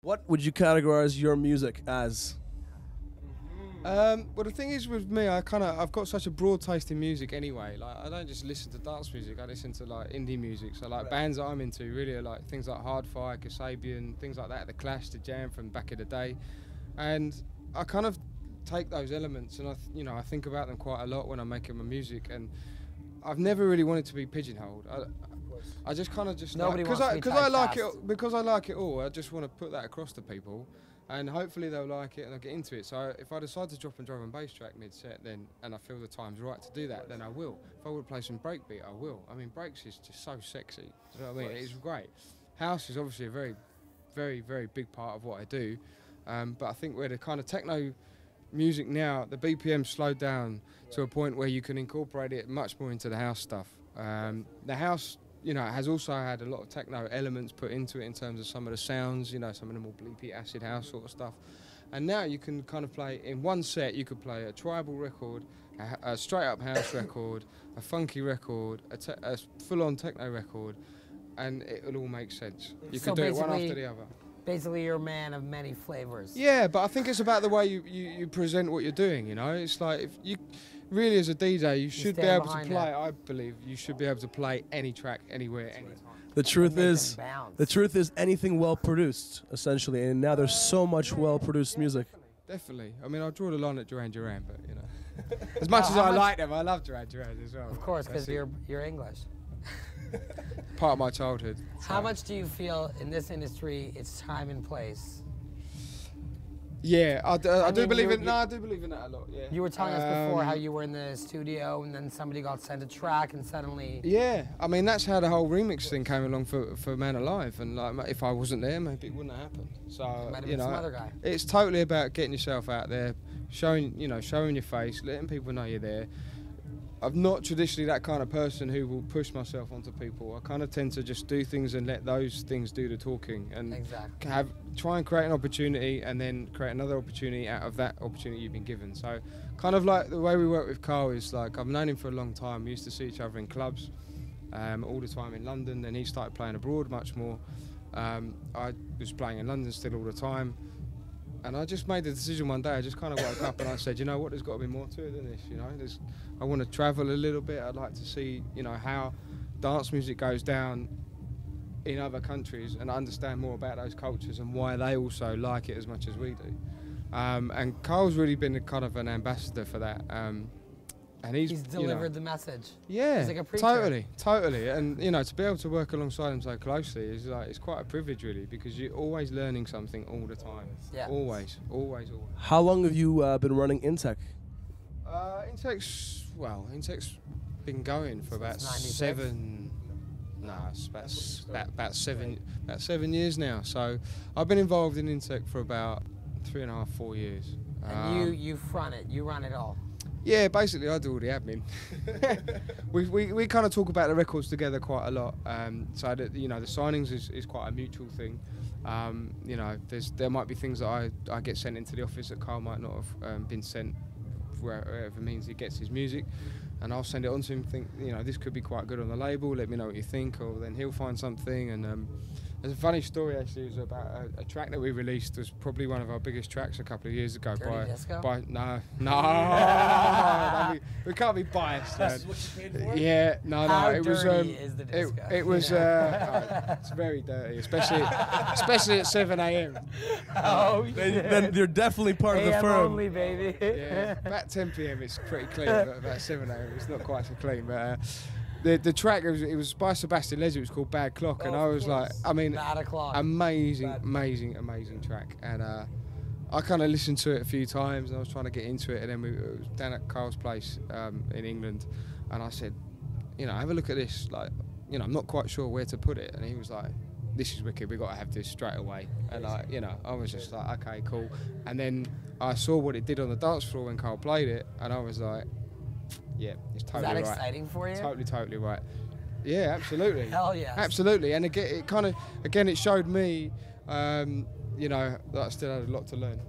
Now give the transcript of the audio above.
What would you categorize your music as? Well, the thing is with me, I've got such a broad taste in music anyway. Like, I don't just listen to dance music. I listen to like indie music. So like bands that I'm into really are like things like Hardfire, Kasabian, things like that. The Clash, the Jam from back in the day, and I kind of take those elements and I think about them quite a lot when I'm making my music. And I've never really wanted to be pigeonholed. I just kind of just because I like it all. I just want to put that across to people. And hopefully they'll like it and I'll get into it. So if I decide to drop a drum and bass track mid-set, and I feel the time's right to do that, then I will. If I want to play some breakbeat, I will. I mean, breaks is just so sexy. Do you know what I mean? It's great. House is obviously a very, very, very big part of what I do. But I think where the kind of techno music now, the BPM slowed down to a point where you can incorporate it much more into the house stuff. The house, has also had a lot of techno elements put into it in terms of some of the sounds, some of the more bleepy acid house sort of stuff. And now you can kind of play, in one set, you could play a tribal record, a straight up house record, a funky record, a full-on techno record, and it'll all make sense. You can do it one after the other. Basically, you're a man of many flavors. Yeah, but I think it's about the way you present what you're doing, It's like, if you really, as a DJ, you should be able to play, I believe, you should be able to play any track, anywhere, anytime. The truth is anything well produced, essentially, and now there's so much well produced music. Definitely. I mean, I draw the line at Duran Duran, but, as much as I like them, I love Duran Duran as well. Of course, because you're English. Part of my childhood. So. How much do you feel in this industry it's time and place? Yeah, I do believe in that a lot, yeah. You were telling us before how you were in the studio and then somebody got sent a track and suddenly... Yeah, I mean, that's how the whole remix thing came along for Man Alive, and like, if I wasn't there, maybe it wouldn't have happened. So, it might have been some other guy. It's totally about getting yourself out there, showing your face, letting people know you're there. I'm not traditionally that kind of person who will push myself onto people. I kind of tend to just do things and let those things do the talking, and try and create an opportunity and then create another opportunity out of that opportunity you've been given. So kind of like the way we work with Carl is like, I've known him for a long time. We used to see each other in clubs all the time in London. Then he started playing abroad much more. I was playing in London still all the time. And I just made the decision one day. I just kind of woke up and I said, you know what, there's got to be more to it than this, I want to travel a little bit. I'd like to see, how dance music goes down in other countries and understand more about those cultures and why they also like it as much as we do. And Carl's really been a kind of an ambassador for that. And he's delivered the message. Yeah, he's like a preacher. Totally. And to be able to work alongside him so closely is like, it's quite a privilege really, because you're always learning something all the time. Yeah. Always. How long have you been running Intech? Intech's been going for about 7 years now. So I've been involved in Intech for about 3.5, 4 years. And you run it. You run it all. Yeah, basically I do all the admin. we kind of talk about the records together quite a lot. So that, the signings is quite a mutual thing. There might be things that I get sent into the office that Carl might not have been sent, wherever means he gets his music, and I'll send it on to him. Think this could be quite good on the label. Let me know what you think, or then he'll find something. And there's a funny story actually. It was about a track that we released. It was probably one of our biggest tracks a couple of years ago. We can't be biased. That's what you paid for? Yeah, How dirty is the disco? It was. It's very dirty, especially at 7 a.m. Oh, then you're definitely part of the firm. Only, baby. Yeah, about 10 p.m. it's pretty clean, but about 7 a.m. it's not quite so clean. But the track it was by Sebastian Lezzi. It was called Bad Clock, and I was like, amazing track. And I kind of listened to it a few times, and I was trying to get into it. And then it was down at Carl's place in England, and I said, have a look at this. Like, I'm not quite sure where to put it. And he was like, this is wicked. We've got to have this straight away. And I was just like, okay, cool. And then I saw what it did on the dance floor when Carl played it, and I was like, yeah, it's totally right. Is that exciting for you? Totally right. Yeah, absolutely. Hell yeah. Absolutely. And again, it showed me, that I still had a lot to learn.